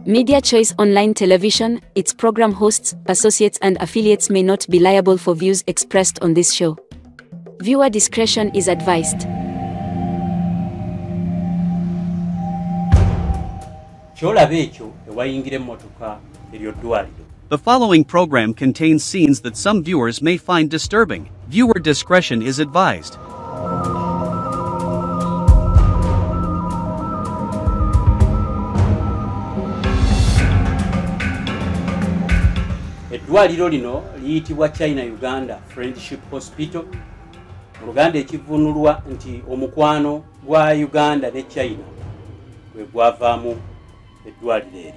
Media Choice Online Television, its program hosts, associates and affiliates may not be liable for views expressed on this show. Viewer discretion is advised. The following program contains scenes that some viewers may find disturbing. Viewer discretion is advised. Eddwaliro lino liyitibwa China Uganda Friendship Hospital. Mu Luganda ekivunulwa nti omukwano gwa Uganda ne China bwe gwavaamu eddwaliro eryo.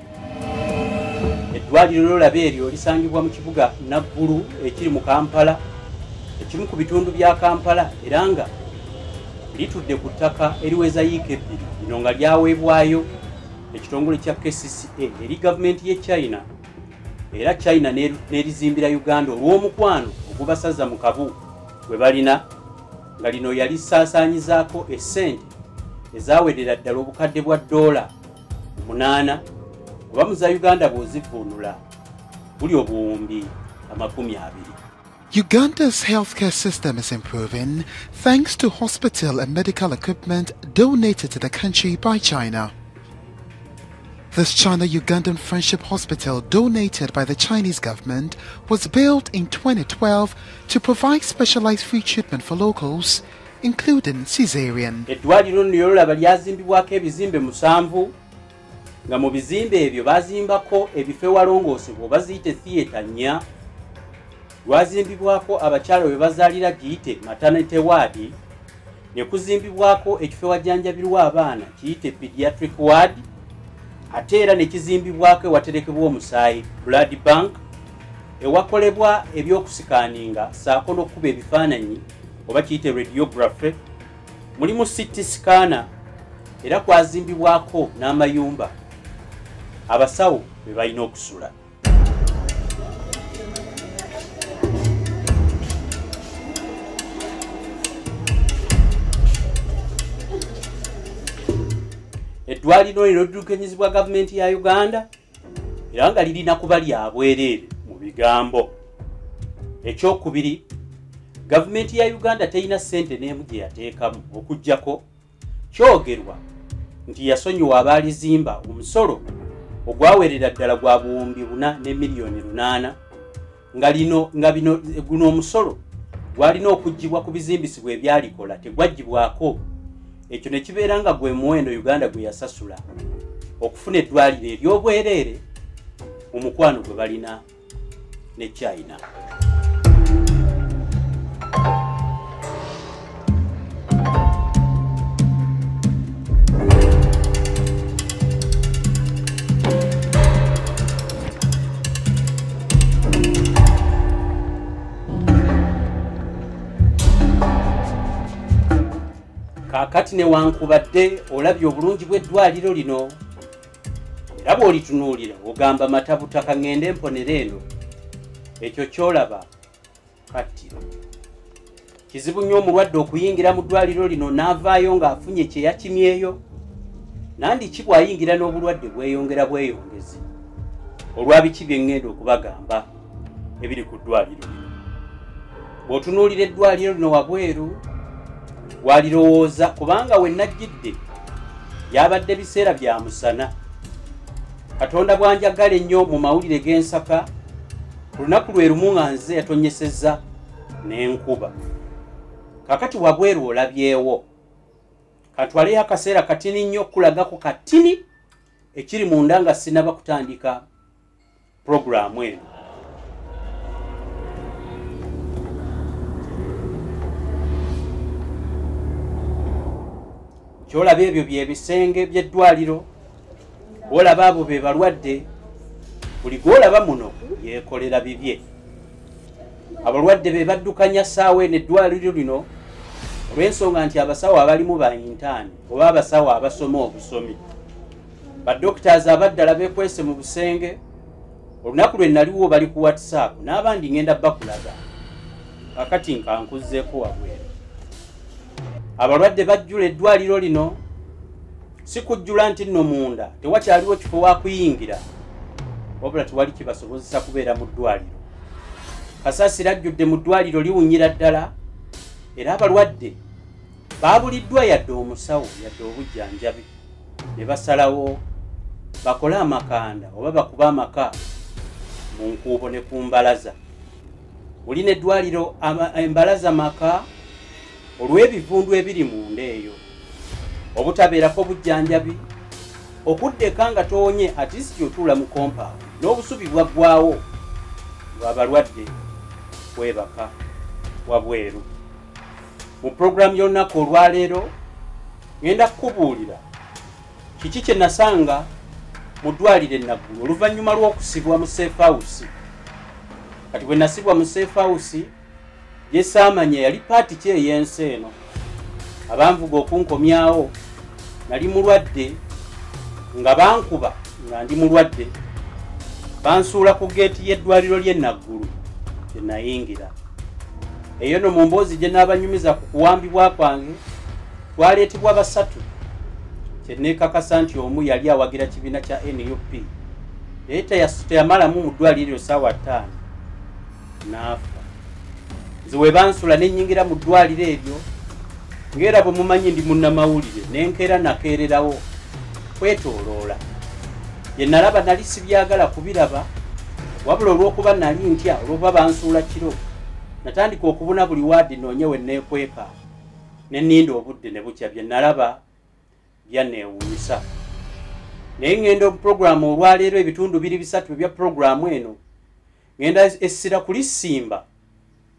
Eddwaliro labe eryo lisangibwa mu kibuga Naggulu ekiri mu Kampala, ekimu ku bitundu bya Kampala, era nga litudde ku ttaka eriweza yiika ebbiri. Lino nga lyaweebwayo ekitongole kya KCCA eri gavumenti y'e China, era China nerizimbira Uganda olw'omukwano ogubasaza mu kabu bwe balina, nga lino yali saasaanyizaako essente ezawerera ddala obukadde bwa $8 oba mu za Uganda bw'ozivvuunula buli obuwumbi $20. Uganda's healthcare system is improving thanks to hospital and medical equipment donated to the country by China. This China-Ugandan Friendship Hospital, donated by the Chinese government, was built in 2012 to provide specialized free treatment for locals, including cesarean. Eddwaliro lino laba lyazimbibwako ebizimbe 7, nga mu bizimbe ebyo bazimbako ebifo ewalongoosebwa oba ziyite theatre 4, lwazimbibwako abakyala we bazaalira giyite maternity ward, ne kuzimbibwako ekifo ewajjanjabirwa abaana kiyite pediatric ward, ate era ne kizimbibwako ewaterekebwa omusaayi blood bank, ewakolebwa ebyokusikaaninga saako n'okuba ebifaananyi oba kiyite radiography, mulimu CT scanner, era kwazimbibwako n'amayumba abasawo be balina okusula. Eddwaliro lino liddukanyizibwa gavumenti ya Uganda, era nga lirina kuba lya bwereere mu bigambo. Ekyokubiri, gavumenti ya Uganda terina ssente n'emu gye yateekamu, okuggyako kyogerwa nti yasonyiwa abaalizimba omusolo ogwawerera ddala gwa buwumbi 4 ne miliyoni 8, guno omusolo gwalina okuggibwa ku bizimbisibwa ebyalikola, tegwaggyibwako. Ekyo ne kibeera nga gwe muwendo Uganda gwe yasasula okufuna eddwaliro ery'obwereere mu mukwano gwe balina ne China. Kakati newankubadde olabye obulungi bw'eddwaliro lino, era bw'olitunuulira ogamba matabutaka ngende mponera eno, ekyo kyolaba kattiro. Kizibu nnyo omulwadde okuyingira mu ddwaliro lino n'avaayo ng'afunye kye yakimyeyo, nandiki bw'ayingira n'obulwadde bweyongera bweyongezi olwa biki bye ngenda okubagamba ebiri ku ddwaliro lino. Bw'otunuulira eddwaliro lino wabweru walirowooza kubanga we najjidde yabadde biseera bya musana. Katonda bwanjagala ennyo mu mawulire g'ensaka, ku lunaku lwe lumu nga nze yatonyesezza n'enkuba. Kakati wabweru olabyewo, katwaleyo akaseera katini nnyo kulagako katini ekiri munda nga sinaba kutandika puroguramu eno. Kyolaba ebyo byebisenge by'eddwaliro, olaba abo be balwadde, buli gwolaba muno yeekolera bibye. Abalwadde be baddukanya ssaawa eno eddwaliro lino olw'ensonga nti abasawo abalimu ba intaani oba abasawo abasoma obusomi. Badokitaazi abaddala beekwese mu busenge, olunaku lwe naliwo bali ku WhatsApp n'abandi ngenda bakulaga. Kakati nkankuzzeeko wabweru. Abalwadde bajjula eddwaliro lino sikujjula nti nno munda tewakyaliwo kifo wakuyingira wabula tewali kibasobozesa kubeera mu ddwaliro. Kasasiro ajjudde mu ddwaliro liwunyira ddala era abalwadde baabuliddwa yadde omusawo yadde obujjanjabi ne basalawo bakole amakanda oba bakuba amaka mu nkuubo ne ku mbalaza. Olina eddwaliro embalaza maka olw'ebivundu ebiri munda eyo, obutabeerako bujjanjabi, okuddeka nga toonye atisiti otuula mu compound n'obusubi bwaggwawo lw'abalwadde kwebaka wabweru. Mu programu y'olunaku olwaleero ngenda kukubuulira kiki kye nasanga mu ddwaliro enaggulu oluvannyuma lw'okusibwa mu safe house. Kati bwe nasibwa mu safe house ye saamanya yali paati ki ey'ensi eno. Abanvuga okunkomyawo nali mulwadde nga bankuba nga ndi mulwadde bansuula ku geeti y'eddwaliro ly'e Naggulu gye nayingira. Eyo no mu mboozi gye n'abanyumiza ku kuwambibwa kwange twaleetebwa basatu kye neekakasa nti omu yali awagira kibiina kya NUP naye teyamalamu mu ddwaliro ssaawa 5 n'afa. Nze we bansula ne nnyingira mu ddwaliro eryo ng'era bwe mumanyi ndi munnamawulire n'enkeera nakeererawo kwetooloola. Bye nalaba nali sibyagala kubiraba wabula olw'okuba nali ntya olw'okuba bansuula kiro natandika okubuna buli waadi noonye we neekweka ne nninda obudde ne bukya. Bye nalaba byanneewuunyisa. Naye ngenda opuroguramu olwaleero ebitundu 3 ebya puroguramu eno ngenda essira kulisimba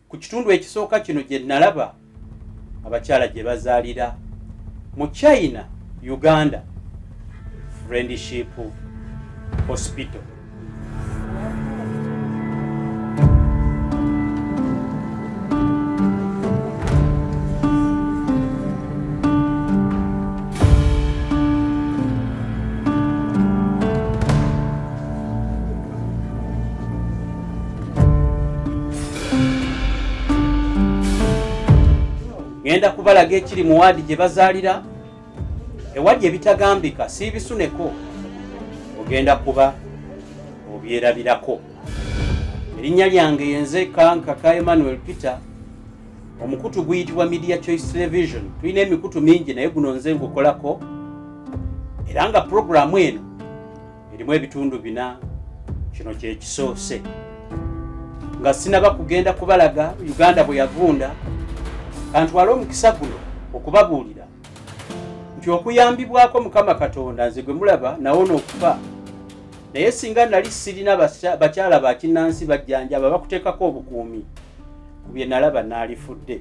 ku kitundu ekisooka kino gye nalaba abakyala gye bazaalira mu China, Uganda Friendship Hospital. Ngenda kubalaga ekiri mu waadi gye bazaalira ewaddi ebitagambika siibisuneko ogenda kuba obyerabirako. Erinnya lyange yenze Kankaka Emmanuel Peter, omukutu guyitibwa Media Choice Television. Tulina emikutu mingi naye guno nze ngukolako era nga puroguramu eno erimu ebitundu 4. Kino kye kisoose nga sinaba kugenda kubalaga Uganda bwe yavunda kantwala omukisa guno okubabuulira nti okuyambibwako Mukama Katonda nze gwe mulaba nawona okufa. Naye singa nali sirina bakyala ba kinnansi bajjanjaba bakuteekako obukuumi ku bye nalaba naalifudde.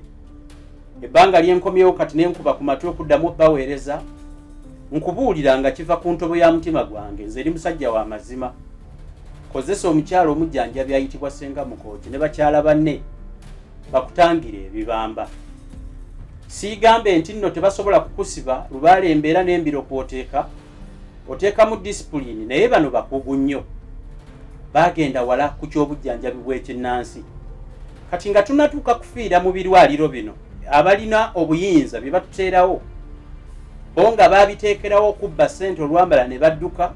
Ebbanga lyenkomyewo kati nenkuba ku matu okuddamu baweereza nkubuulira nga kiva ku ntobo ya mutima gwange. Nze eri musajja wa mazima. Kozesa omukyala omujjanjabi ayitibwa Senga Mukooki ne bakyala banne bakutangire ebibamba. Siigambe nti nno tebasobola kukusiba lubaale embeera n'embiro kwoteeka oteeka mu disipulini naye bano bakugu nnyo bagenda wala ku ky'obujjanjabi bw'ekinnansi. Kati nga tunatuuka kufiira mu birwaliro bino abalina obuyinza bye batuteerawo bo nga baabiteekerawo okubba ssente olwambala ne badduka.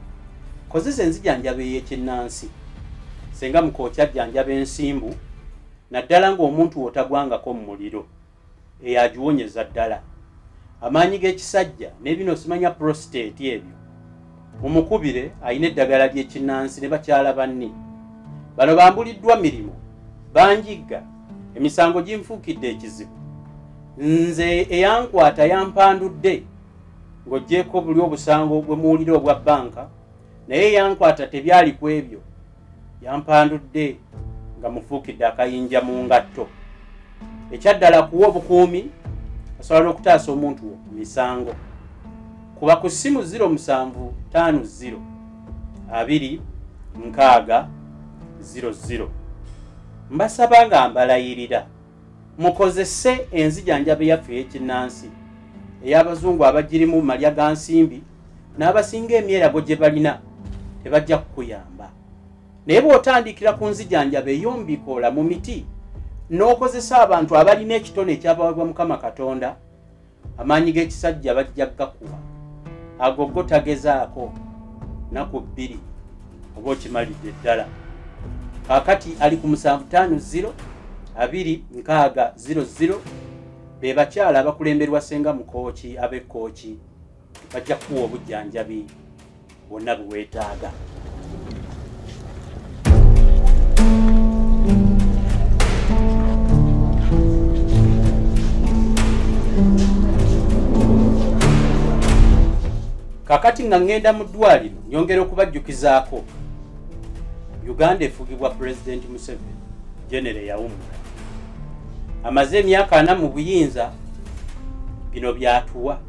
Kozesa enzijanjaba ey'ekinnansi. Senga Mukooki ajjanjaba ensimbu naddala ng'omuntu otagwangako mu muliro eyagiwonyeza ddala. Amaanyi g'ekisajja ne bino simanya prostate ebyo mumukubire ayina eddagala ly'ekinnansi ne bakyala banne. Bano bambuliddwa mirimu banjigga emisango ginfuukidde ekizibu. Nze eyankwata yampandudde ng'oggyeko buli obusango bwe muwulira obwa banka naye yankwata tebyali ku ebyo yampandudde nga mufuukidde akayinja mu ngatto. Ekyaddala kuwa obukuumi asobola n'okutaasa omuntu wo ku misango. Kuba ku ssimu 0750 2 6 00. Mbasaba nga mbalayirira mukozese enzijanjabe yaffe ey'ekinnansi ey'abazungu abagirimu malya ga nsimbi n'abasinga emyerago gye balina tebajja kukuyamba. Naye bw'otandikira ku nzijanjabe ey'ombikoola mu miti n'okozesa abantu abalina ekitone ekyabaweebwa Mukama Katonda, amaanyi g'ekisajja bajja gakuwa. agogo tagezaako naku 2 oba okimalidde ddala. Kaakati ali ku 750 260 be bakyala abakulemberwa Ssenga Mukooki ab'Ekkooki bajja kuwa obujjanjabi bwonna buweetaaga. Kakati nga ngenda mu ddwaliro nyongera okubajjukizaako Uganda efugibwa President Museveni General yawummula. Amaze emyaka 4 mu buyinza bino byatuwa.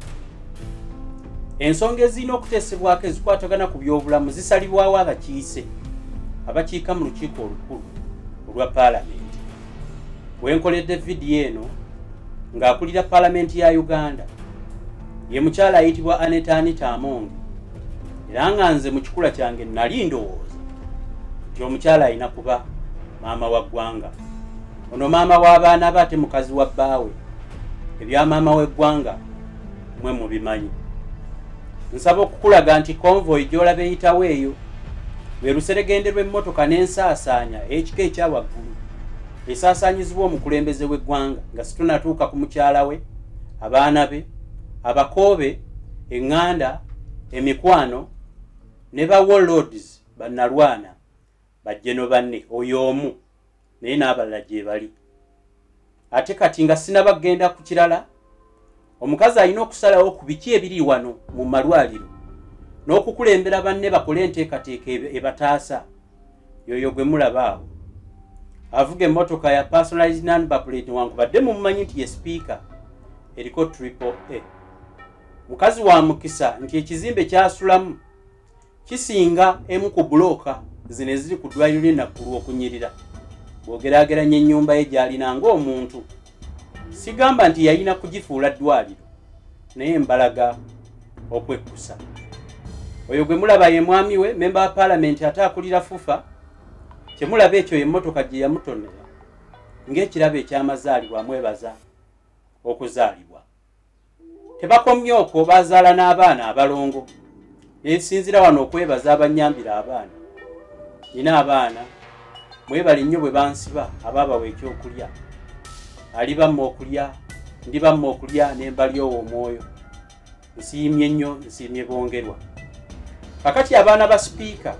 Ensonga ezirina okuteesebwako ezikwatagana ku by'obulamu zisalibwawo abakiise abakiika mu lukiiko olukulu olwa Paalamenti. Bwenkoledde vidiyo eno ng'akulira Paalamenti ya Uganda ye mukyala ayitibwa Anita Amongi, era nga nze mu kikula kyange nali ndowooza nti omukyala alina kuba maama wa ggwanga. Ono maama w'abaana be ate mukazi wa bbaawe. Ebya maama w'eggwanga mwe mubimanyi. Nsaba okukulaga nti convoy gy'olaba eyitawo eyo lwe luseregende lw'emmotoka n'ensaasaanya ekika ekya waggulu esaasaanyizibwa omukulembeze w'eggwanga nga situnatuuka ku mukyala we, abaana be, abakoobe, eŋŋanda, emikwano ne ba warlords bannalwana bajjeno banne oyo omu naye n'abalala gye bali. Ate kati nga sinabagenda ku kirala, omukazi alina okusalawo ku biki ebiri wano mu malwaliro n'okukulembera banne bakole enteekateeka ebataasa. Yoyo gwe mulaba awo avuga emmotoka ya personalized number plate wankubadde mumumanyi nti ye speaker eriko AAA. Mukazi wa mukisa nti ekizimbe kyasulamu kisinga emu ku bulooka zino eziri ku ddwaliro ly'e Nakuru okunyirira. Bw'ogeraageranya ennyumba ye gy'alina ng'omuntu. Sigamba nti yalina kugifuula ddwaliro naye mbalaga okwekkusa. Oyo gwe mulaba ye mwami we, memba wa Paalamenti ate akulira FUFA. Kye mulaba ekyo y'emmotoka gye yamutonera ng'ekirabo eky'amazaalibwa amwebaza okuzaalibwa. Tebakomye okwo bazaala n'abaana abalongo. Nesinzira wano okwebaza abanyambira abaana. Nina abaana mwebali nnyo bwe bansiba abaabawa ekyokulya. Ali bamma okulya, ndi bamma okulya ne mbalyowo omwoyo. Nsiimye nnyo, nsiimye bongerwa. Kakati abaana ba sipiika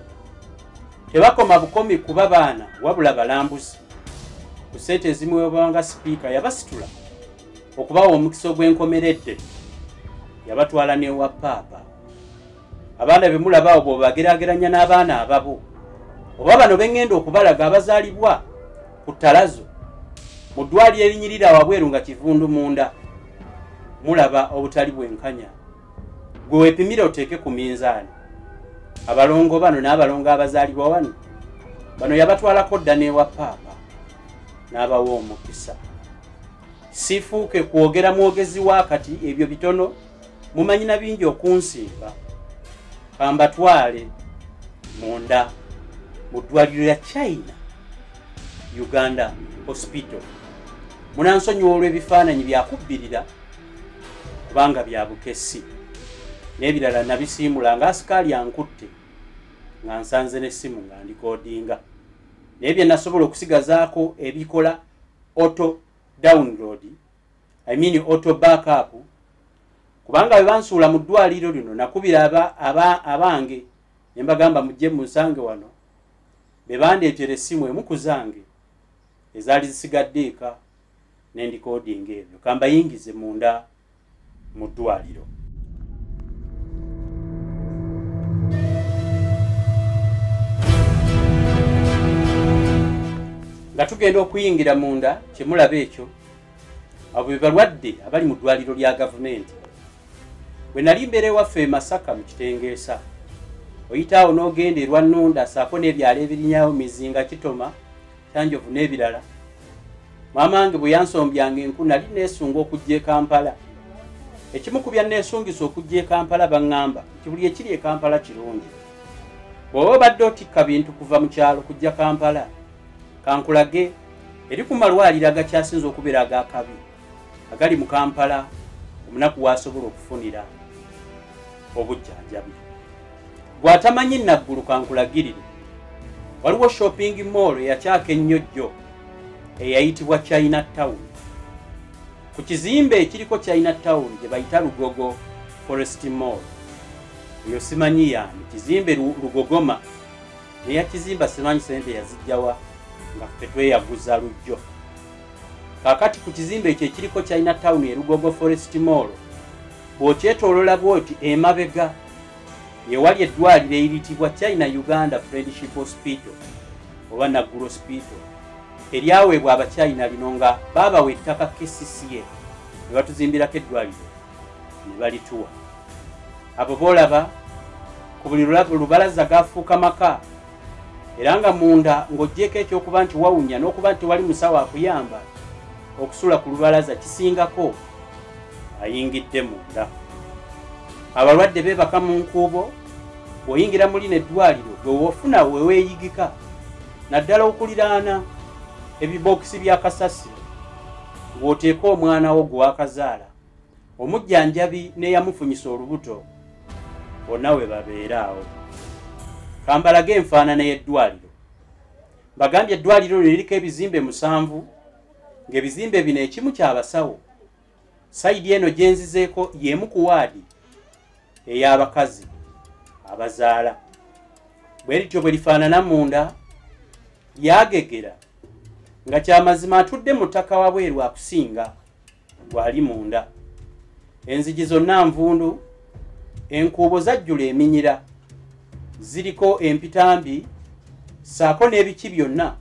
tebakoma bukomi kuba baana wabula balambuzi. Ku ssente ezimu webanga sipiika yabasitula okubawa omukisa ogw'enkomeredde yabatwala n'ewa paapa. Abaana be mulaba abo bw'obageraageranya n'abaana ababo oba bano bengenda okubalaga abazaalibwa ku ttalazo mu ddwaliro erinyirira wabweru nga kivundu munda, mulaba obutali bwenkanya. Gwe weepimire oteeke ku minzaani. Abalongo bano n'abalongo abazaalibwa wano bano yabatwalako dda n'ewa paapa n'abawa omukisa. Sifuuke kwogera mwogezi wakati ebyo bitono mumanyina bingi okunsimba. Kambatwale munda mu ddwaliro ya China Uganda Hospital. Munansonyiwa olw'ebifaananyi byakubbirira kubanga bya bukesi. N'ebirala nabisiimula nga asikaali ankutte nga nsanze n'essimu nga ndikoodinga. Naye bye nasobola okusigazaako ebikola auto download, auto backup, kubanga bwe bansuula mu ddwaliro lino nakubira abange ne mbagamba mujje musange wano be bandeetera essimu emu ku zange ezaali zisigadde eka n'endikoodinga ebyo kambayingize munda mu ddwaliro. Nga tugenda okuyingira munda kye mulaba ekyo abo be balwadde abali mu ddwaliro lya gavumenti. Bwe nali mbeera ewaffe e Masaka mu Kitengeesa oyitaawo n'ogenda erwa Nnunda saako n'ebyalo ebirinyawo Mizinga, Kitoma, Kyanjovu n'ebirala. Maama wange bwe yansombyanga enku nali neesunga okujja e Kampala. Ekimu ku bya neesungisa okujja e Kampala baŋŋamba nti buli ekiri e Kampala kirungi. Bw'oba obadde otikka bintu kuva mu kyalo kujja Kampala, kankulage eri ku malwaliro agakyasinze okubeera ag'akabi agali mu Kampala omunaku w'asobola okufunira. obujjanjabi. Bw'atamanyi naggulu kankulagirire, waliwo shopping mall eyakyaka ennyo jjo eyayitibwa Chinatown. Ku kizimbe ekiriko Chinatown gye bayita Lugogo Forest Mall. Eyo simanyi yani kizimbe Lugogoma neya kizimba simanyi sente yazijjawa nga ffe tweyaguza lujjo. Kakati ku kizimbe ekyo ekiriko Chinatown e Lugogo Forest Mall bw'okyetoolola bw'oti emabega yewali eddwaliro eriyitibwa China Uganda Friendship Hospital oba Naguru Hospital eryaweebwa Abachina lino nga baabawa ettaka KCCA ne batuzimbirako eddwaliro ne balituwa. Abo boolaba ku buli lubalaza gafuuka maka era nga munda ng'oggyeko ekyokuba nti wawunya n'okuba nti wali musawo akuyamba okusula ku lubalaza kisingako ayingidde munda. Abalwadde beebaka mu nkuubo bw'oyingira mu lino eddwaliro gwe wofuna weweeyigika naddala okuliraana ebibokisi bya kasasiro ng'oteeka omwana wo gwe wakazaala omujjanjabi n'eyamufunyisa olubuto bonna we babeeraawo. Kambalage enfaanana y'eddwaliro. Bagambye eddwaliro liriko ebizimbe 7 ng'ebizimbe bino ekimu ky'abasawo. Sayidi eno gye nzizeeko y'emu ku waadi ey'abakazi abazaala. Bwe lityo bwe lifaanana munda lyagegera nga kyamazima atudde mu ttaka wabweru akusinga bw'ali munda. Enzigi zonna nvundu, enkuubo zajjula eminyira, ziriko empitambi saako n'ebiki byonna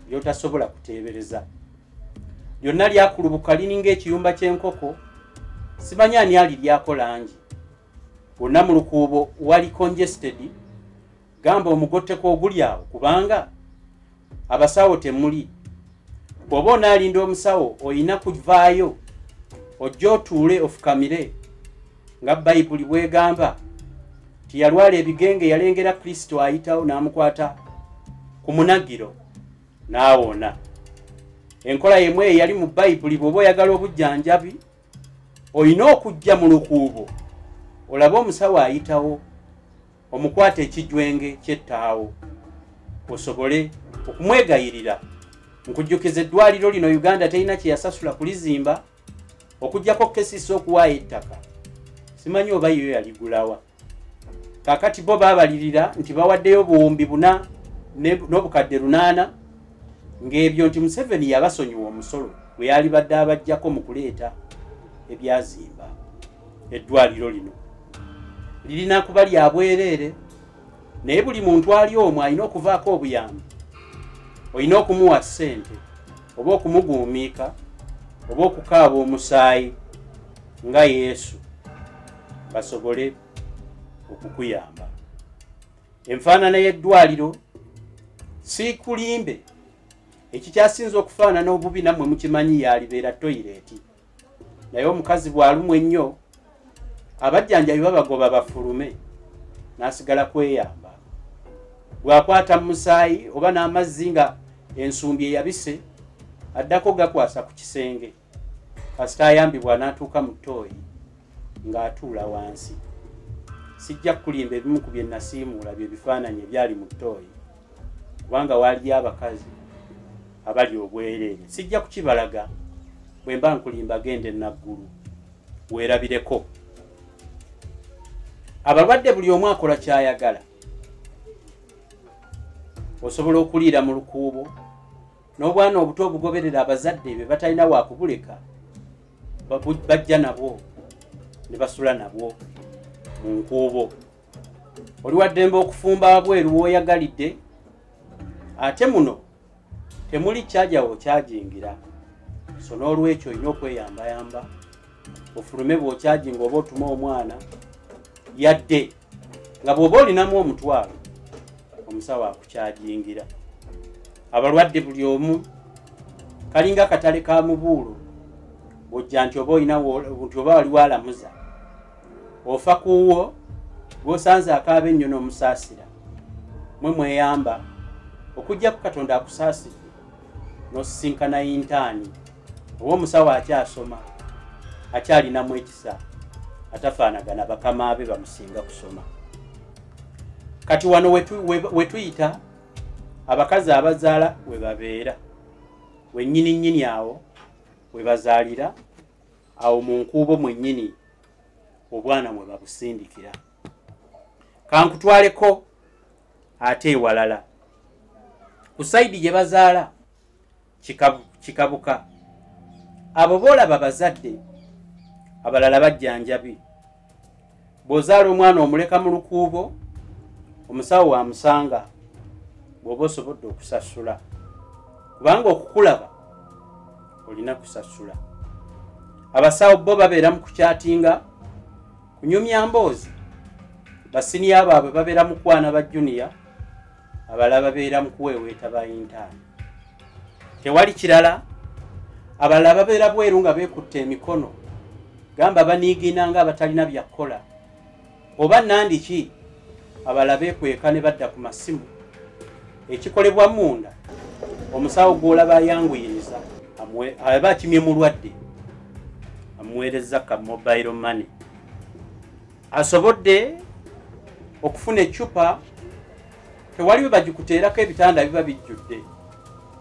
by'otasobola kuteebereza. Lyonna lyakulubuka lininga ekiyumba ky'enkoko, simanyi ani aliryako langi. Bonna mu lukuubo wali congested, gamba omugotteko oguli awo kubanga abasawo temuli. Bw'oba onaalinda omusawo oyina kuvaayo ojja otuule ofukamire nga Bayibuli bwegamba nti yalwala ebigenge yalengera Kristo ayitawo n'amukwata ku munagiro n'awona. Enkola yemu eyali mu Bayibuli bw'oba oyagala obujjanjabi oyina okujja mu lukuubo olaba omusawo ayitawo omukwata ekijwenge ky'ettaawo osobole okumwegayirira. Nkujjukiza eddwaliro lino Uganda terina kye yasasula kulizimba okujjako kesisa okuwaayo ettaka. Simanyi oba yo yaligulawa. Kakati bo baabalirira nti bawaddeyo buwumbi 4 n'obukadde 8 ng'ebyo nti Museveni yabasonyiwa omusolo bwe yali badde abajjako mu kuleeta ebyazimba. Eddwaliro lino lirina kuba lya bwereere naye buli muntu ali omwo alina okuvaako obuyambi. Olina okumuwa ssente oba okumuguumiika oba okukaaba omusaayi nga Yesu basobole okukuyamba. Enfaanana y'eddwaliro si kulimbe. Ekikyasinza okufaanana obubi nammwe mukimanyi yalibeera toyireeti. Naye omukazi bw'alumwa ennyo abajjanjabi babagoba bafulume n'asigala kweyamba. Bw'akwata mu musaayi oba n'amazzi nga ensumbi eyabise addako gakwasa ku kisenge kasita ayambibwa n'atuuka mu ttooyi ng'atuula wansi. Sijja kulimba ebimu ku bye nasiimuula bye bifaananyi ebyali mu ttooyi kubanga waaliyo abakazi abali obwereere. Sijja kukibalaga bwe mba nkulimba gende Naggulu weerabireko. Abalwadde buli omu akola ky'ayagala. Osobola okuliira mu lukuubo n'obwana obuto obugoberera abazadde be batalina waakubuleka bajja nabwo ne basula nabwo mu nkuubo. Oli wa ddembe okufumba wabweru w'oyagalidde ate muno temuli kyajawo kyajingira. So n'olwekyo olina okweyambayamba ofulume bw'okyajinga oba otuma omwana yadde nga bw'oba olinamu omutwalo omusawo akukyajingira. Abalwadde buli omu kalinga katale ka mubuulo bw'ojja nti oba olina nti oba wali walamuza ofa kuwo gw'osanze akaaba ennyo n'omusaasira. Mwe mweyamba okugjaku Katonda akusaasidde n'osisinkana yintaani oba omusawo akyasoma akyalinamu ekisa atafaanagana bakama abe bamusinga kusoma. Kati wano wetuyita abakazi abazaala we babeera wennyini awo we bazaalira awo mu nkuubo mwennyini obwana mwe babusindikira. Kankutwaleko ate ewalala ku sayidi gye bazaala kikabuka abo boolaba bazadde abalala bajjanjabi. Bw'ozaala omwana omuleka mu lukuubo omusawo wamusanga bw'oba osobodde okusasula kubanga okukulaba olina kusasula. Abasawo bo babeera mu kukyatinga kunyumya mboozi. Basiniya baabwe babeera mu kwana ba junior, abalala babeera mu kuweeweeta ba intern. Tewali kirala, abalala babeera bweru nga beekutte emikono gamba baniigina nga abatalina byakkola oba nandiki, abalala beekweka ne badda ku masimu. Ekikolebwa munda omusawo gw'olaba ayanguyiriza aba akimye mulwadde amuweereza ka mobile money. Asobodde okufuna ecupa, tewaliwe bagikuteerako ebitanda biba bijjudde.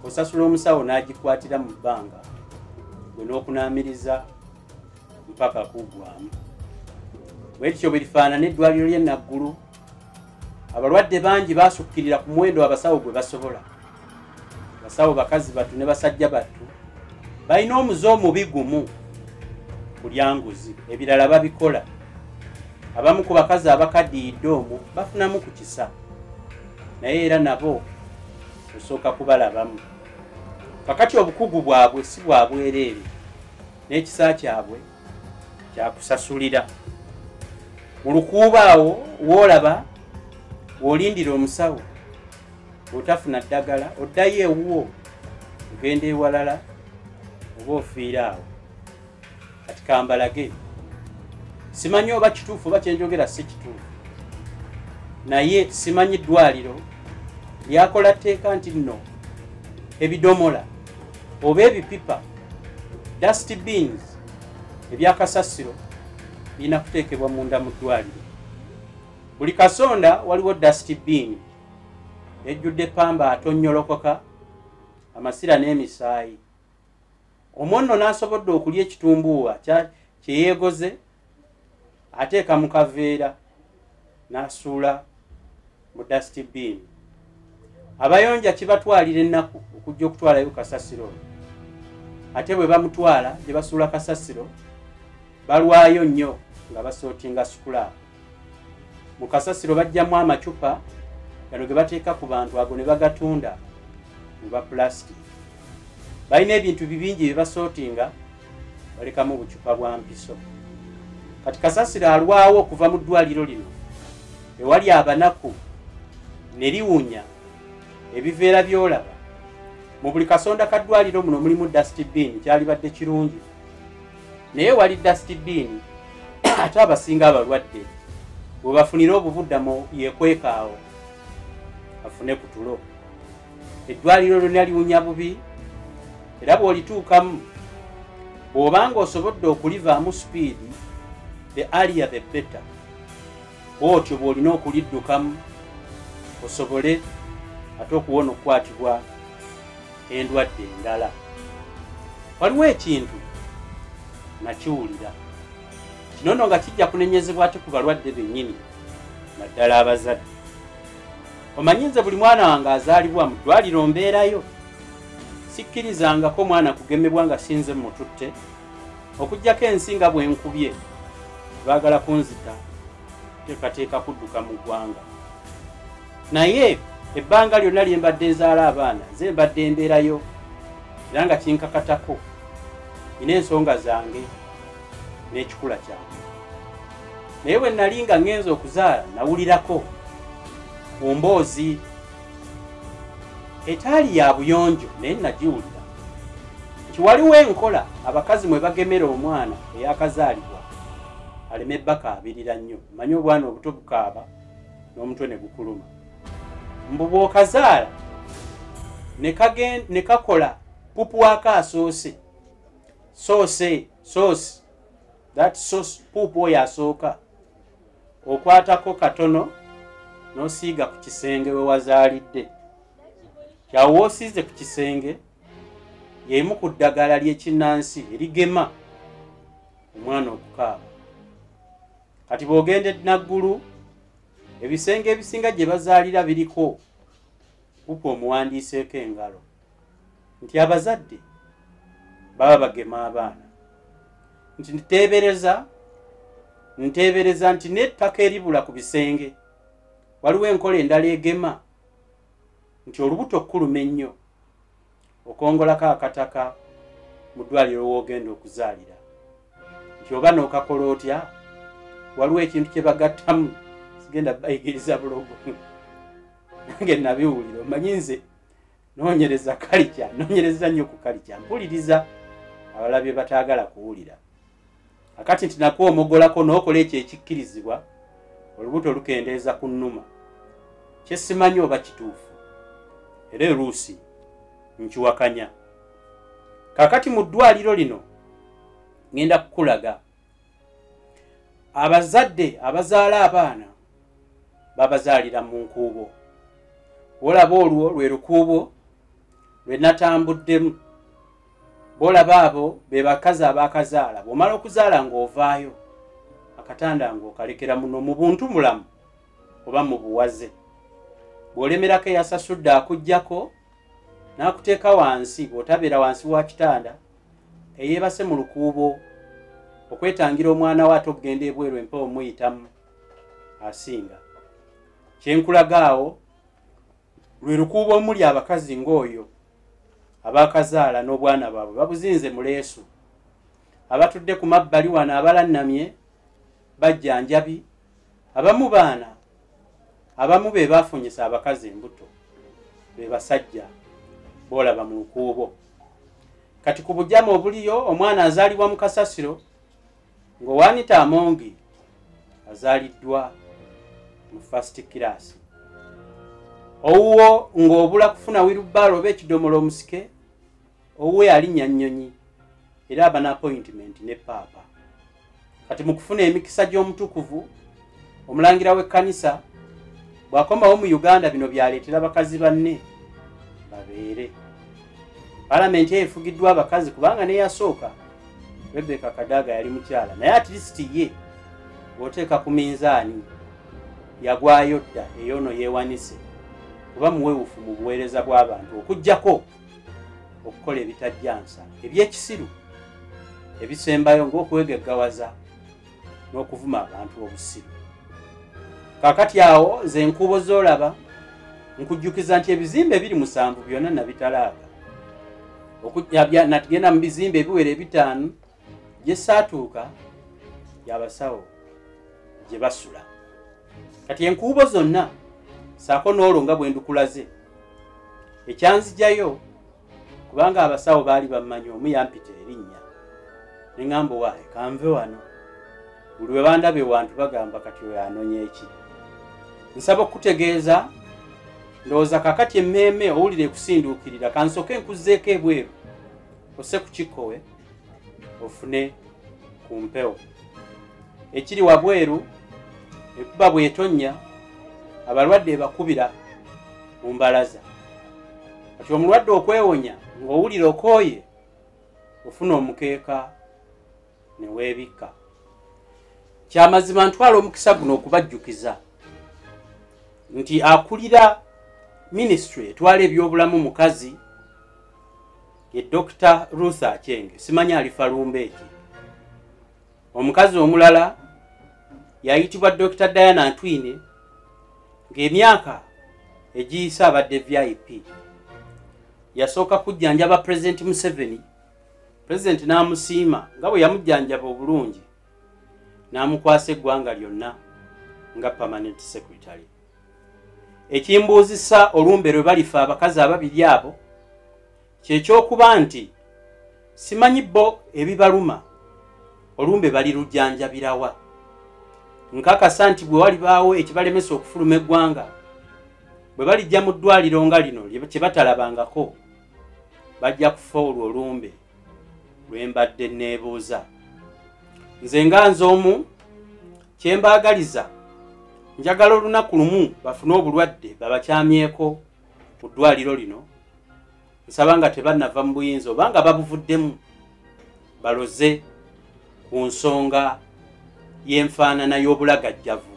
Osasula omusawo n'agikwatira mu bbanga gwe n'okunaamiriza mpaka kugwamu. Bwekityo bwe lifaanana eddwaliro ly'e Naggulu. Abalwadde bangi baasukkirira ku muwendo abasawo gwe basobola. Basawo bakazi battu ne basajja battu balina omuze omubi gumu bulyanguzi, ebirala babikola. Abamu ku bakazi abakaddiidde omwo bafunamu ku kisa, naye era nabo osooka kubalabamu. Kakati obukugu bwabwe si bwa bwereere, n'ekisa kyabwe kyakusasulira. Mu lukuubo awo woolaba w'olindira omusawo, bw'otafuna ddagala oddayo ewuwo ogenda ewalala oba ofiira awo. Kati kambalage, simanyi oba kituufu oba kyenjogera si kituufu, naye simanyi ddwaliro lyakola tteeka nti nno ebidomola oba ebipipa dust bins ebyakasasiro birina kuteekebwa munda mu ddwaliro. Buli kasonda waliwo dust bin ejjudde pamba atonnyolokoka, amasira n'emisaayi. Omwo n'asobodde okulya ekitumbuuwa kyeyeegoze ateeka mu kaveera n'asuula mu dust bin. Abayonja kibatwalira ennaku okujja okutwalayo kasasiro, ate bwe bamutwala gye basuula kasasiro balwayo nnyo nga basootinga sukulaapu. Mu kasasiro bajjamu amacupa gano ge bateeka ku bantu ago ne bagatunda mu ba plastic. Balina ebintu bibingi bye basootinga balekamu bucupa bwa mpiso. Kati kasasiro alwawo okuva mu ddwaliro lino ewali abanaku ne liwunya ebiveera by'olaba. Mu buli kasonda ka ddwaliro muno mulimu dust bin, kyalibadde kirungi, naye wali dust bin ate abasinga abalwadde bwe bafunira obuvuddamu yeekweka awo afune ku tulo. Eddwaliro lyonna liwunya bubi, era bw'olituukamu bw'obanga osobodde okulivaamu sipiidi, the earlier the better. Otyo bw'olina okuliddukamu osobole ate okuwona okukwatibwa endwadde endala. Waliwo ekintu nakiwulira, kino nno nga kijja kunenyezebwa ate ku balwadde bennyini naddala abazadde. Omanyi nze buli mwana wange azaalibwa mu ddwaliro mbeerayo. Sikkirizangako mwana kugemebwa nga sinze mututte, okuggyako ensinga bwe nkubye baagala kunzita teekateeka kudduka mu ggwanga. Naye ebbanga lyonna lye mbadde nzaala abaana nze mbadde mbeerayo era nga kinkakatako. Nina ensonga zange n'ekikula kyange. Naye bwe nali nga ngenza okuzaala nawulirako ku mboozi etaali ya buyonjo, naye nagiwulira nti waliwo enkola abakazi mwe bagemera omwana eyakazaalibwa aleme bakaabirira nnyo. Manyi obwana obuto bukaaba n'omutwe ne gukuluma. Mbu bw'okazaala ne kakola pupu waka asoose soosi that sauce poop oyo asooka okwatako katono n'osiiga ku kisenge we wazaalidde. Kyawo w'osiize ku kisenge y'emu ku ddagala ly'ekinnansi erigema omwana okukaaba. Kati bw'ogenda Naggulu, ebisenge ebisinga gye bazaalira biriko pupu omuwandiiseeko engalo nti abazadde baba bagema abaana. Nti nteebereza nti n'ettaka eribula ku bisenge waliwo enkola endala egema nti olubuto kuluma ennyo okongolako akataka mu ddwaliro w'ogenda okuzaalira. Nti oba n'okakola otya, waliwo ekintu kye bagattamu, sigenda bayigiriza bulogo nange nabiwulira. Omanyi nze noonyereza kalica, noonyereza nnyo ku kalica, mpuliriza abalabye bataagala kuwulira. Akati nti nakwo omogolako n'okola ekyo ekikkirizibwa, olubuto lukendeeza ku nnuma. Kye simanyi oba kituufu, era eruusi nkiwakanya. Kakati mu ddwaliro lino ngenda kukulaga abazadde abazaala abaana babazaalira mu nkuubo. Olaba olwo lwe lukuubo lwe natambuddemu. Bolaba abo be bakazi abakazaala. Bw'omala okuzaala ng'ovaayo akatanda ng'okalekera muno mu buntu mulamu oba mu buwaze. Bw'olemerako eyasasudde akuggyako n'akuteeka wansi, bw'otabeera wansi wa kitanda, eyeebase mu lukuubo okwetangira omwana we ate okugenda ebweru empewo muyitamu asinga. Kyenkulaga awo lwe lukuubo omuli abakazi ng'oyo abakazaala n'obwana bwabwe babuzinze mu leesu, abatudde ku mabbali wano abalannamye bajjanjabi, abamu baana, abamu be baafunyisa abakazi embuto, be basajja boolaba mu lukuubo. Kati ku bujama obuliyo omwana azaalibwa mu kasasiro ng'Owanita Amongi azaaliddwa mu first class. Owuwo ng'obula kufuna wirubbalo oba ekidomola omusike, owuwe alinnya Nnyonyi era aba n'appointment ne paapa. Kati mu kufuna emikisa gy'omutukuvu, omulangira w'ekkanisa bw'akomawo mu Uganda bino byaleetera bakazi banne babeere. Palamenti efugiddwa abakazi kubanga n'eyasooka Rebecca Kadaga yali mukyala, naye at least ye bw'oteeka ku minzaani yagwayo dda eyono yeewanise kuba muweewufu mu buweereza bw'abantu okuggyako okukola ebitajjansa ebyekisiru ebisembayo ng'okwegaggawaza n'okuvuma abantu obusiru. Kaakati awo ze nkuubo z'olaba nkujjukiza nti ebizimbe 27 byonna nabitalaaga. Natugenda mu bizimbe ebiwera 5 gye saatuuka y'abasawo gye basula. Kati enkuubo zonna saako n'olwo nga bwe ndukulaze ekyanzijayo kubanga abasawo baali bamanyi omu yampita erinnya ne ŋŋamba waaye kanve wano buli we bandabye wantu bagamba kati oyo anoonya eki. Nsaba okutegeeza ndowooza kakati emmeeme owulire kusinduukirira kansooke nkuzzeeko ebweru ose ku kikkowe ofune ku mpewo ekiri wabweru ekuba bw'etonnya abalwadde bakubira mu mbalaza. Kati omulwadde okwewonya ng'owulira okooye ofuna omukeeka ne weebikka. Kyamazima ntwala omukisa guno okubajjukiza nti akulira ministry etwala ebyobulamu mukazi ye Dr. Ruth Achenge, simanyi alifa lumbeeki. Omukazi omulala yayitibwa Dr. Diana Ntwine ng'emyaka egiyisa abadde VIP. Yasooka kujjanjaba President Museveni, President n'amusiima nga bwe yamujjanjaba obulungi n'amukwasa eggwanga lyonna nga permanent secretary. Ekimbuuzisa olumbe lwe balifa abakazi ababiri abo kyekyokuba nti simanyi bo ebibaluma olumbe bali lujjanjabirawa. Nkakasa nti bwe walibaawo ekibalemesa okufuluma eggwanga bwe balijja mu ddwaliro nga lino kye batalabangako bajja kufa olwo olumbe lwe mbadde neebuuza nze nga nz'omu kyembaagaliza njagala olunaku lumu bafune obulwadde babakyamyeko ku ddwaliro lino nsaba nga tebannava mu buyinza oba nga babuvuddemu baloze ku nsonga y'enfaanana y'obulagajjavu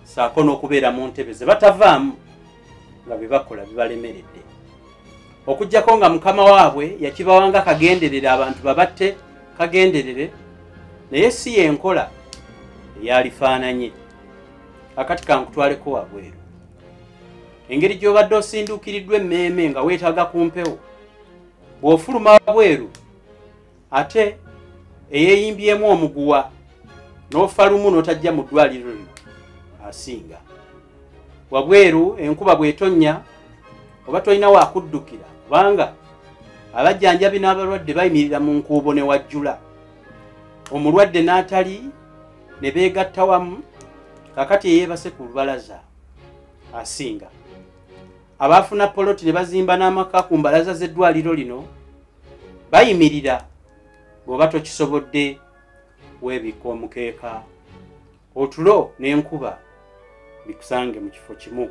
saako n'okubeera mu ntebe ze batavaamu nga bye bakola bibalemeredde okuggyako nga mukama waabwe yakibawanga kagenderere abantu babatte kagenderere naye si yenkola eyalifaananye akati kankutwaleko wabweru engeri gy'obadde osinduukiriddwa emmeeme nga weetaaga ku mpewo bw'ofuluma wabweru ate eyeeyimbyemu omuguwa n'ofa lumu n'otajja mu ddwaliro lino asinga wabweru enkuba bw'etonnya oba tolina waakuddukira kubanga abajjanjabi n'abalwadde bayimirira mu nkuubo ne wajjula omulwadde n'atali ne beegatta wamu kakati eyeebase ku lubalaza asinga abaafuna poloti ne bazimba n'amaka ku mbalaza z'eddwaliro lino bayimirira bw'oba tokisobodde weebikka omukeeka otulo n'enkuba bikusange mu kifo kimu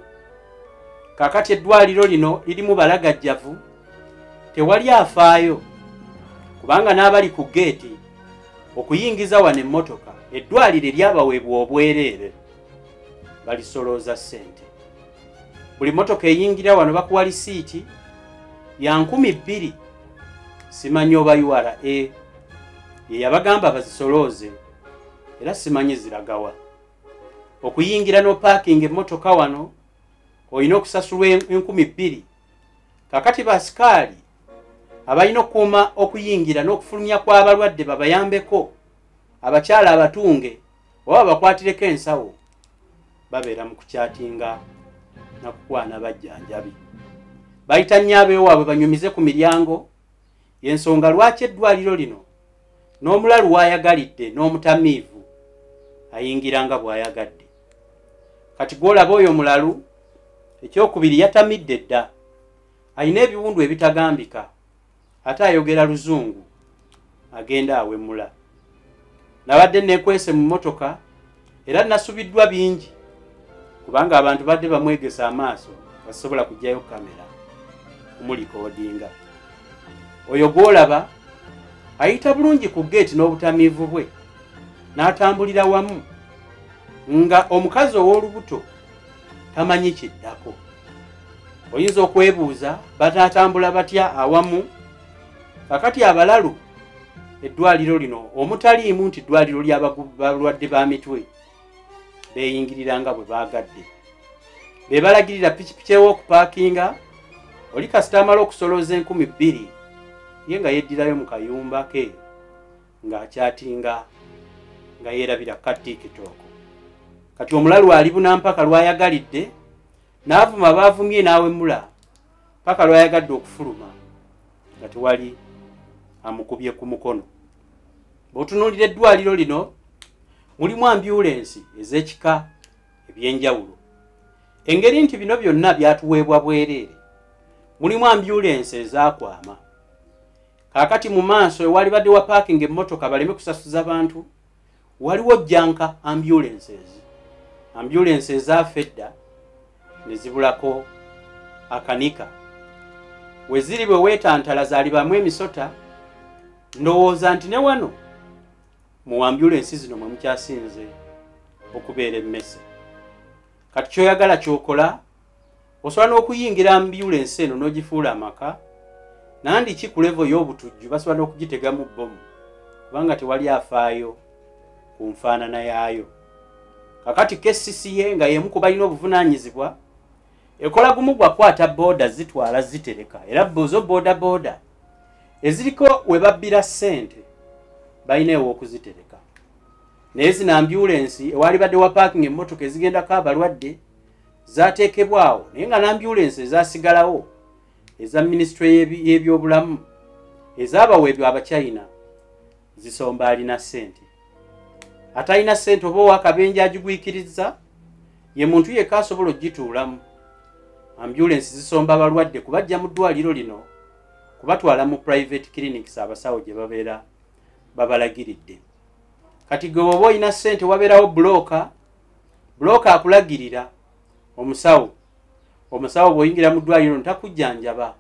kakati eddwaliro lino lirimu balagajjavu tewali afaayo kubanga n'abali ku geeti okuyingiza wano emmotoka eddwaliro eryabaweebwa obwereere balisolooza ssente buli mmotoka eyingira wano bakuwa lisiiti ya 2,000 simanyi oba URA ye yabagamba bazisolooze era simanyi ziragawa okuyingira no parking emmotoka wano olina okusasulwa 2,000 kakati basikaali abalina okukuuma okuyingira n'okufulumya kw'abalwadde babayambeko abakyala abatunge oba bakwatireko ensawo babeera mu kukyatinga nakukwana bajjanjabi bayita nnyaabwe waabwe banyumize ku miryango y'ensonga lwaki eddwaliro lino n'omulalu waayagalidde n'omutamiivu ayingira nga bw'ayagadde kati gw'olaba oyo mulalu ekyokubiri yatamidde dda alina ebiwundu ebitagambika ate ayogera luzungu agenda awemula nabadde neekwese mu mmotoka era nasubiddwa bingi kubanga abantu badde bamwegesa amaaso basobola kujjayo kamera kumulikoodinga oyo gw'olaba ayita bulungi ku geeti n'obutamiivu bwe n'atambulira wamu nga omukazi ow'olubuto tamanyi kiddako oyinza okwebuuza bataatambula batya awamu kakati abalalu eddwaliro lino omutaliimu nti ddwaliro ly'abalwadde ba mitwe beeyingirira nga bwe baagadde be balagirira pikipiki ew'okupaakinga oli kasita amala okusolooza 2,000 ye nga yeddirayo mu kayumba ke ng'akyatinga nga yeerabira ka tiktok kati omulalu ali bunampaka lwayagalidde n'avuma baavumye n'awemula paka lwayagadde okufuluma nga tewali amukubye ku mukono bw'otunuulira eddwaliro lino mulimu ambyulensi ez'ekika eby'enjawulo engeri nti bino byonna byatuweebwa bwereere mulimu ambyulensi ezaakwama kaakati mu maaso ewali badde wa parking emmotoka baleme kusasuza bantu waliwo janka ambyulensi ezaafa edda ne zibulako akanika we ziri bwe weetantala zaalibamu emisota ndowooza nti ne wano mu ambyulensi zino mwe mukyasinze okubeera emmese kati kyoyagala kyokola osobola n'okuyingira ambyulensi eno n'ogifuula amaka nandi ki ku levo y'obutujju basobola n'okugitegamu bbomu kubanga tewali afaayo ku nfaanana yaayo kakati KCCA nga yemu ku balina obuvunaanyizibwa ekola gumu gwakwata booda zitwala zitereka era bozo booda eziriko we babbira ssente balina ew'okuzitereka naye zino ambyulensi ewali badde wa parking emmotoka ezigendako abalwadde zaateekebwawo naye nga n'ambyulensi ezaasigalawo eza minisitule y'ebyobulamu ezaabaweebwa abachina zisomba alina ssente atalina ssente oba owakabenje agigwikiriza ye muntu yekka asobola ogituulamu ambyulensi zisomba abalwadde kubajja mu ddwaliro lino kubatwala mu private clinics abasawo gye babeera babalagiridde kati gwe oba olina ssente wabeerawo bulooka akulagirira omusawo bw'oyingira mu ddwaliro ntakujjanjaba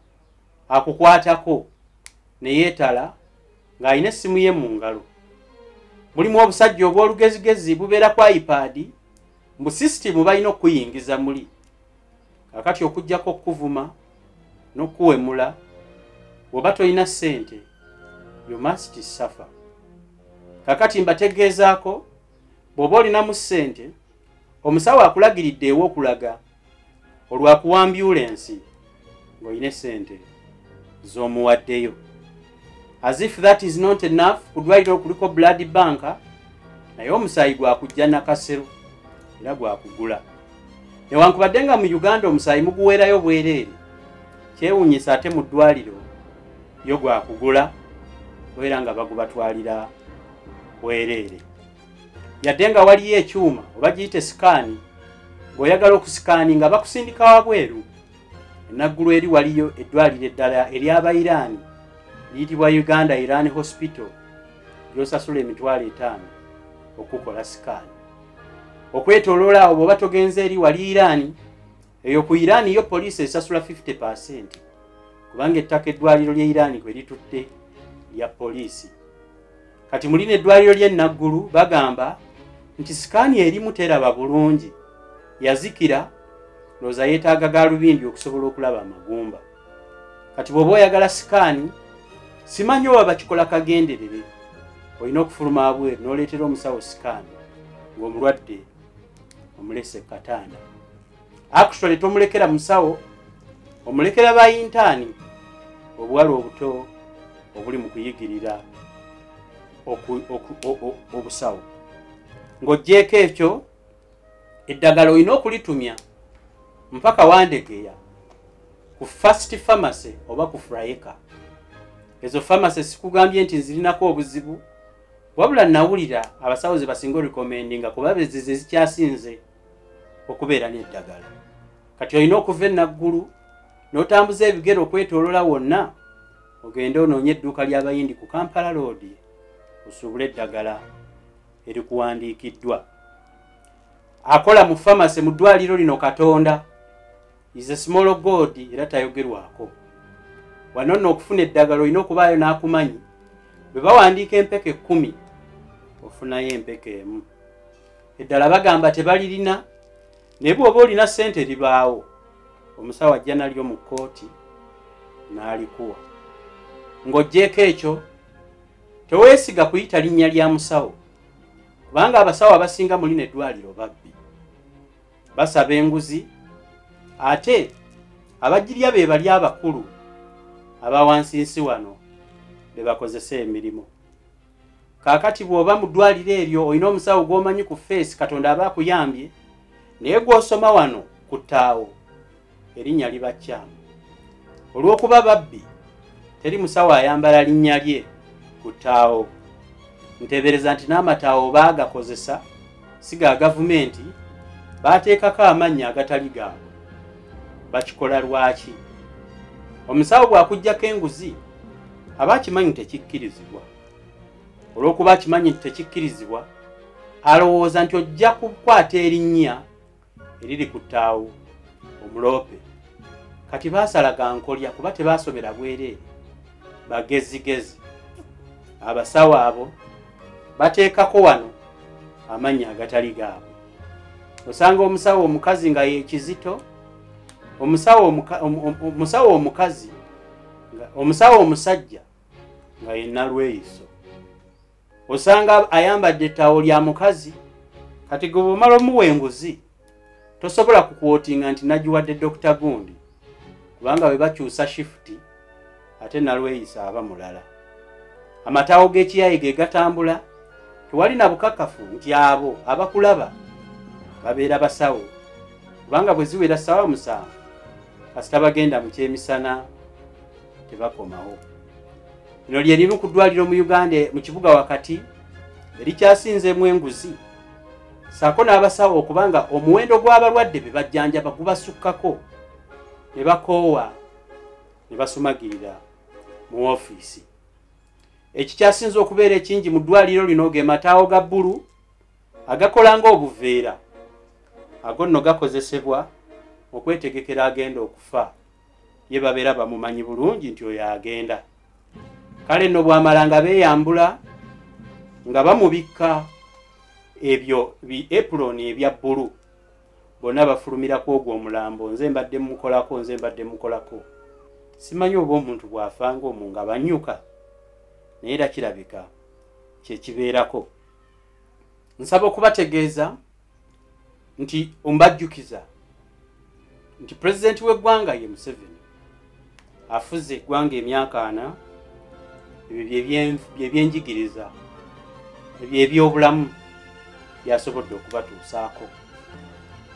akukwatako ne yeetala ng'alina essimu ye mu ngalo. Mulimu obusajja obw'olugezigezi bubeera ku iPad mbu sisitimu balina okuyingiza muli. Kakati okujjako okuvuma n'okuwemula bw'oba tolina ssente you must suffer. Kakati mbategeezaako bw'oba olinamu ssente omusawo akulagiridde ew'okulaga olwakuwa ambulensi ng'olina ssente z'omuwaddeyo. As if that is not enough, ku ddwaliro kuliko blood bank naye omusaayi gwakujja nakasero era gwakugula. Newankubadde nga mu Uganda omusaayi muguweerayo bwereere, kyewuunyisa ate mu ddwaliro yo gwakugula era nga bagubatwalira bwereere. Yadde nga waliyo ekyuma oba giyite sikaani ng'oyagala okusikaani nga bakusindika wabweru. Enaggulu eri waliyo eddwaliro eddala ery'Abayiraani liyitibwa Uganda Iran Hospital ly'osasula $5,000 okukola sikaani. Okwetooloola awo bw'oba togenze eri wali Iraani, eyo ku Iraani yo poliisi esasula 50% kubanga ettaka eddwaliro ly'e Iraani kwe litudde lya poliisi. Kati mulina eddwaliro ly'e Naggulu bagamba nti sikaani erimu teraba bulungi, yazikira looza yeetaaga gaalubindi okusobola okulaba amagumba. Kati bw'oba oyagala sikaani simanyi oba bakikola kagenderere, olina okufuluma abweru n'oleetera omusawo sikaani ng'omulwadde omulese katanda. Actually tomulekera musawo, omulekera bayintaani obuwala obuto obuli mu kuyigirira obusawo. Ng'oggyeko ekyo eddagala olina okulitumya mpaka wandegeya ku First Pharmacy oba ku Frayeka. Ezo pharmacy sikugambye nti zirinako obuzibu, wabula nawulira abasawo ze basinga recommendinga kuba bezize zikyasinze okubeera n'eddagala. Kati olina okuva Naggulu n'otambuza ebigero okwetoolola wonna ogende onoonye edduuka ly'abayindi ku Kampala Road osuubule eddagala erikuwandiikiddwa. Akola mu pharmacy mu ddwaliro lino Katonda is a small god era tayogerwako. Wano nno okufuna eddagala olina okubaayo n'akumanyi. Bwe bawandiika empeke 10 ofunayo empeke emu. Eddala bagamba tebalirina naye bw'oba olina ssente libaawo omusawo ajja nalyo mu kkooti n'alikuwa. Ng'oggyeko ekyo teweesiga kuyita linnya lya musawo kubanga abasawo abasinga mulina eddwaliro babbi. Basaba enguzi ate abagirya be bali abakulu abawansinsi wano be bakozesa emirimu. Kaakati bw'oba mu ddwaliro eryo olina omusawo gw'omanyi ku feesi Katonda aba akuyambye naye gw'osoma wano ku ttaawo erinnya liba kyamu. Olw'okuba babbi teri musawo ayambala linnya lye ku ttaawo. Nteebereza nti n'amataawo baagakozesa si ga gavumenti, baateekako amannya agatali gaabwe. Bakikola lwaki? Omusawo bw'akuggyako enguzi aba akimanyi tekikkirizibwa. Olw'okuba akimanyi tekikkirizibwa alowooza nti ojja kukwata erinnya eriri ku ttaawo omuloope. Kati baasalaga nkolya kuba tebaasomera bwereere, bagezigezi. Abasawo abo bateekako wano amannya agatali gaabwe. Osanga omusawo omukazi nga ye Kizito, omusawo omukazi, omusawo omusajja nga ye Nalweyiso. Osanga ayambadde ettaawo lya mukazi, kati gwe bw'omala omuwa enguzi tosobola kukwotinga nti nagiwadde Dr. Gundi kubanga bwe bakyusa shifuti ate Nalweyiso aba mulala. Amataawo g'ekiyayi ge gatambula, tewali na bukakafu nti abo abakulaba babeera basawo kubanga bwe ziwera ssaawa 7 kasita bagenda mu kyemisana tebakomawo. Lino lye limu ku ddwaliro mu Uganda mu kibuga wakati erikyasinzeemu enguzi saako n'abasawo okubanga omuwendo gw'abalwadde be bajjanjaba gubasukkako ne bakoowa ne basumagirira mu ofiisi. ekikyasinza okubeera ekingi mu ddwaliro lino ge mataawo ga bbulu agakola ng'obuveera. Ago nno gakozesebwa okwetegekera agenda okufa, ye babeera bamumanyi bulungi nti oyo agenda. Kale nno bw'amalanga beeyambula nga bamubikka ebyo bi-apron ebya bbulu, bonna bafulumira ku ogwo omulambo, nze mbadde mukolako. Simanyi oba omuntu bw'afanga omwo nga banyuka, naye era kirabika kyekibeerako. Nsaba okubategeeza nti ombajjukiza nti pulezidenti w'eggwanga ye Museveni afuze eggwanga emyaka 4, ebyenjigiriza eby'ebyobulamu byasobodde okubatuusaako.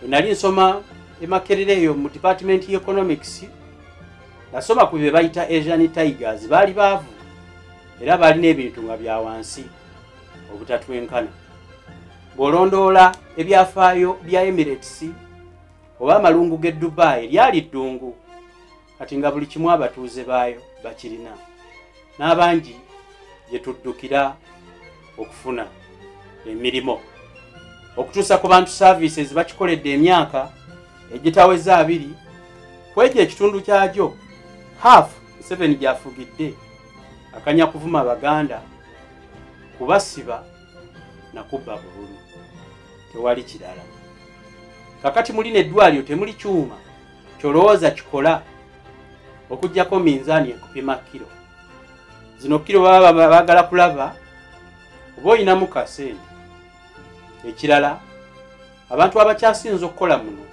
Nali nsoma Makerere eyo mu Department of Economics, nasoma ku bye bayita Asian Tigers, baali baavu era balina ebintu nga bya wansi obutatwenkana. Bw'olondoola ebyafaayo bya Emirates oba amalungu g'e Dubai lyali ddungu, kati nga buli kimu abatuuze baayo bakirina, n'abangi gye tuddukira okufuna emirimu. Okutuusa ku bantu services bakikoledde emyaka egitaweza 2, kwegyo ekitundu kyagyo half 7 gyafugidde akanya kuvuma Abaganda, kubasiba na kubba bululu, tewali kirala. Kakati mulina eddwaliro temuli kyuma kyolowooza kikola okuggyako minzaani ekupima kilo. Zino kilo baba baagala kulaba oba oyinamu kasente. Ekirala, abantu abakyasinza okukola muno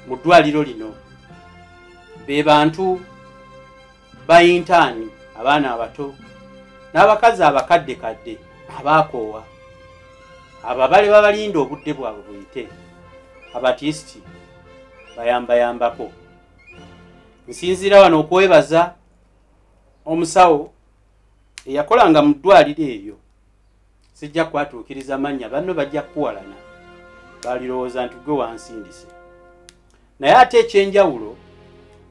mu ddwaliro lino be bantu ba intani, abaana abato n'abakazi abakadde abaakoowa, ababale babalinda obudde bwabwe buyite, abatiisiti bayambayambako. Nsinzira wano okwebaza omusawo eyakolanga mu ddwaliro eryo. Sijja kwatuukiriza mannya, banno bajja kuwalana, balirowooza nti gwe wansindise. Naye ate ekyenjawulo,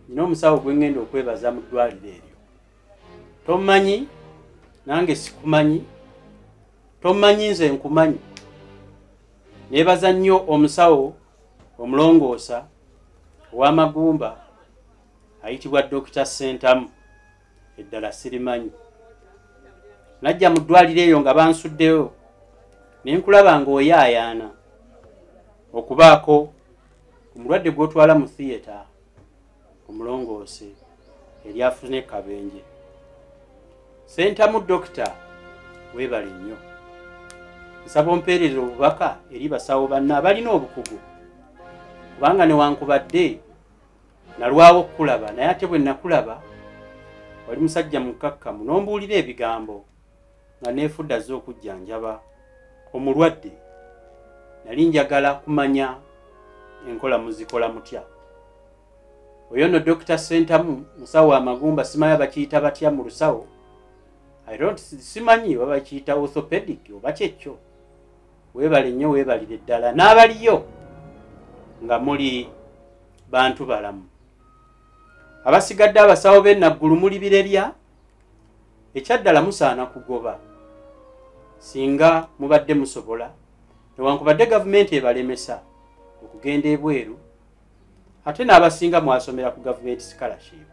nina omusawo gwe ngenda okwebaza mu ddwaliro eryo. Tomanyi, nange sikumanyi, tomanyi, nze nkumanyi. Neebaza nnyo omusawo omulongoosa ow'Amagumba ayitibwa Dr. Sentamu, eddala sirimanyi. Najja mu ddwaliro eyo nga bansuddeyo, ne nkulaba ng'oyaayaana okubaako omulwadde gw'otwala mu theatre omulongoose eryafune kabenje. Sentamu Dokita, weebale nnyo. Nsaba ompeerere obubaka eri basawo banna abalina obukugu, kubanga newankubadde nalwawo okukulaba, naye ate bwe nakulaba wali musajja mukkakkamu n'ombuulira ebigambo nga neefudda zo okujjanjaba omulwadde. Nali njagala kumanya enkola muzikola mutya. Oyo nno Dr. Sentamu, musawo wa Magumba, simanyi bakiyita batya mu lusawo. Simanyi baba bakiyita orthopedic oba kyekyo. Weebale nnyo, weebalire ddala. N'abaliyo nga muli bantu balamu. Abasigadde abasawo b'e Naggulu muli birerya, ekyaddala musaana kugoba singa mubadde musobola, newankubadde gavumenti ebalemesa okugenda ebweru, ate n'abasinga mwasomera ku government scholarship.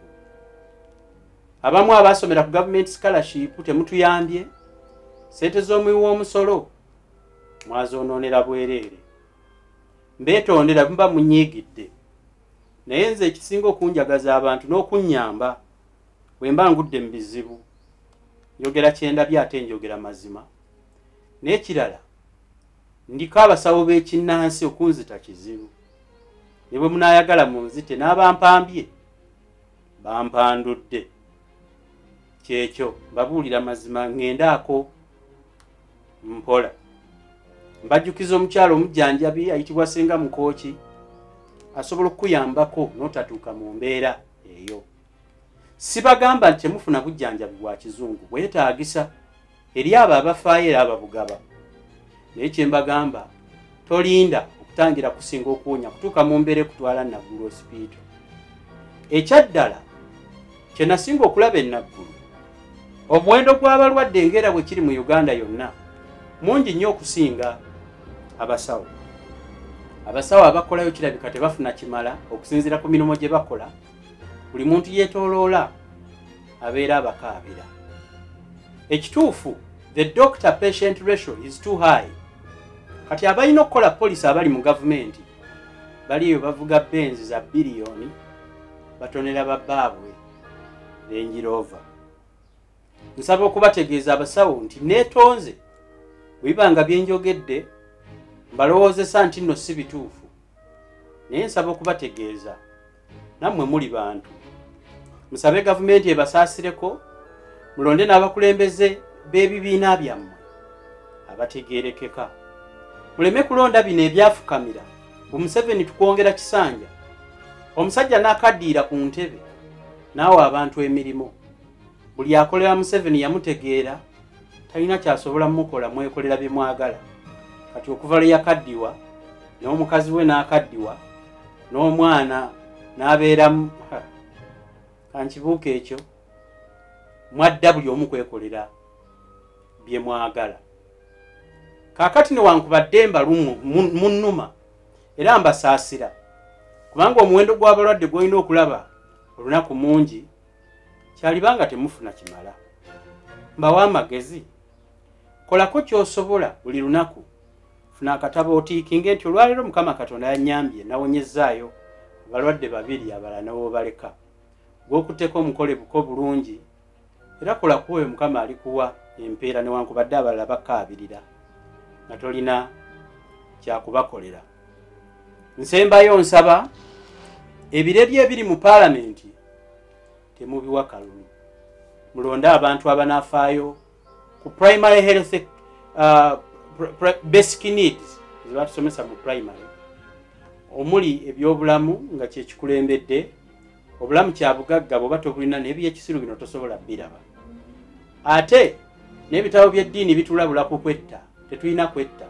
Abamu abasomera ku government scholarship temutuyambye, sente z'omuwi w'omusolo mwazonoonera bwereere. Mbeetondera mba munyiigidde, naye nze ekisinga okunjagaza abantu n'okunnyamba bwe mba ngudde mu bizibu. Njogera kyendabye ate njogera mazima. N'ekirala, ndiko abasawo b'ekinnansi okunzita kizibu. Ne bwe munaayagala munzite n'abampambye bampandudde. Kyekyo mbabuulira mazima, ngendaako mpola. Mbajjukiza omukyalo omujjanjabi ayitibwa Senga Mukooki, asobola okukuyambako n'otatuuka mu mbeera eyo. Sibagamba nti temufuna bujjanjabi bwa kizungu, bwetaagisa eri abo abafaayo era ababugaba. Naye kye mbagamba, tolinda okutangira kusinga okuwonya kutuuka mu mbeera ekutwala Naggulu hospital. Ekyaddala kye nasinga okulaba e Naggulu, omuwendo gw'abalwadde ngera bwe kiri mu Uganda yonna mungi nnyo okusinga abasawo. Abasawo abakolayo kirabika tebafuna kimala okusinziira ku mirimu gye bakola. Buli muntu yeetooloola abeera abakaabira. Ekituufu, the doctor patient ratio is too high. Kati abalina okukola poliisi abali mu gavumenti baliyo bavuga benzi za biliyoni batonera babbaabwe Range Rover. Nsaba okubategeeza abasawo nti neetonze bwibanga byenjogedde mbalowoozesa nti nno si bituufu. Naye nsaba okubategeeza nammwe muli bantu. Musabe gavumenti ebasaasireko, mulonde n'abakulembeze b'ebibiina byammwe abategeerekeka. Muleme kulonda bino ebyafukamira bu Museveni tukwongera kisanja. Omusajja n'akaddiira ku ntebe naawe abantu emirimu. Buli akolera Museveni yamutegeera talina kyasobola mukola mwekolera bye mwagala. Kati okuva lwe yakaddiwa n'omukazi we n'akaddiwa n'omwana n'abeeramu kankibuuka ekyo mwadda buli omu kwekolera bye mwagala. Kaakati newankubadde mbalumu munnuma era mbasaasira kubanga omuwendo gw'abalwadde gw'olina okulaba olunaku mungi kyalibanga temufuna kimala. Mbawa amagezi, kolako ky'osobola buli lunaku. Funa akatabo otiikinge nti olwaleero Mukama Katonda yannyambye nawonyezzaayo abalwadde 2 abalala n'obaleka. Gw'okutteko omukole buko bulungi era kola kuwe Mukama alikuwa empeera newankubadde abalala bakaabirira nga tolina kyakubakolera. Nsembayo nsaba ebireri ebiri mu Paalamenti temubiwa kalulu. Mulonde abantu abanaafaayo ku primary health basic needs zebatusomesa mu primary omuli ebyobulamu nga kyekikulembedde. Obulamu kya bugagga bw'oba tobulina n'ebyekisiru bino tosobola biraba. Ate n'ebitabo by'eddiini bitulabula ku kwetta, tetulina kwetta.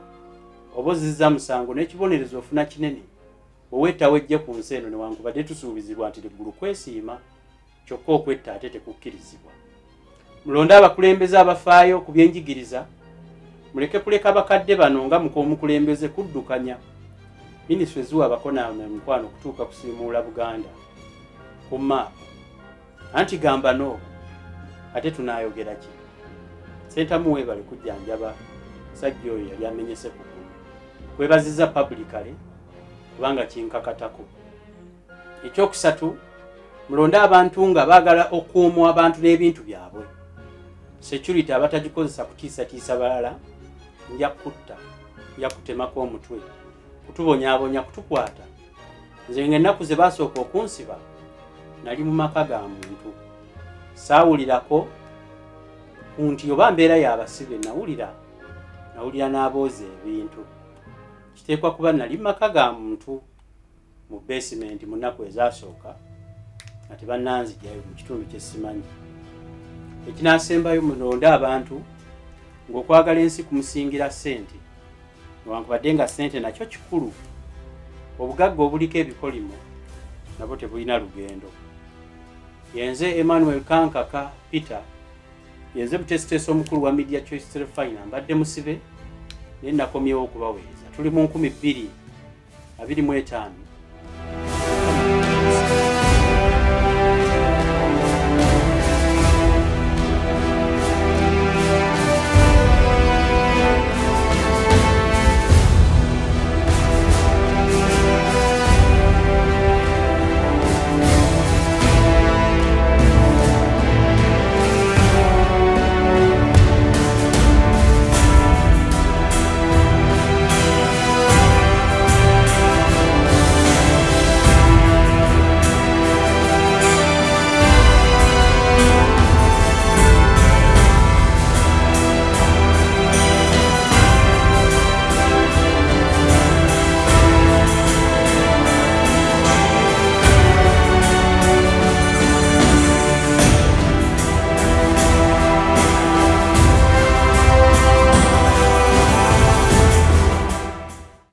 Oba ozizza musango n'ekibonerezo ofuna kinene bw'owetta wejje ku nsi eno newankubadde tusuubizibwa nti liggulu kwesiima kyokka okwetta ate tekukkirizibwa. Mulonde abakulembeze abafaayo ku byenjigiriza, muleke kuleka abakadde bano nga mukulembeze kuddukanya. Minisitule ziwa abakonaana emikwano okutuuka kusiimuula Buganda ku maapu. Anti gamba no ate tunaayogera ki? Sentamu weebale kujjanjaba musajja oyo yali amenyese kugulu. Kwebaziza publicly kubanga kinkakatako. Ekyokusatu, mulonde abantu nga baagala okuumwa abantu n'ebintu byabwe. Security abatagikozesa kutiisatiisa balala nja kutta, nja kutemako omutwe, kutubonyaabonya, kutukwata. Nze ng'ennaku ze baasooka okunsiba nali mu maka ga muntu. Saawulirako ku nti oba mbeera y'abasibe nawulira n'abooza ebintu. Kiteekwa kuba nali mu maka ga muntu mu basement mu nnaku ezaasooka nga tebannanzigyayo mu kitundu kye simanyi. Ekinaasembayo mulonde abantu ng'okwagala ensi kumusingira ssente newankubadde nga ssente nakyo kikulu. Obugagga obuliko ebikolimo nabwo tebulina lugendo. Yenze Emmanuel Kankaka Peter yenze butesiteesi omukulu wa Media Choice Telefina mbadde musibe naye nakomyewo okubaweereza. Tuli mu 2025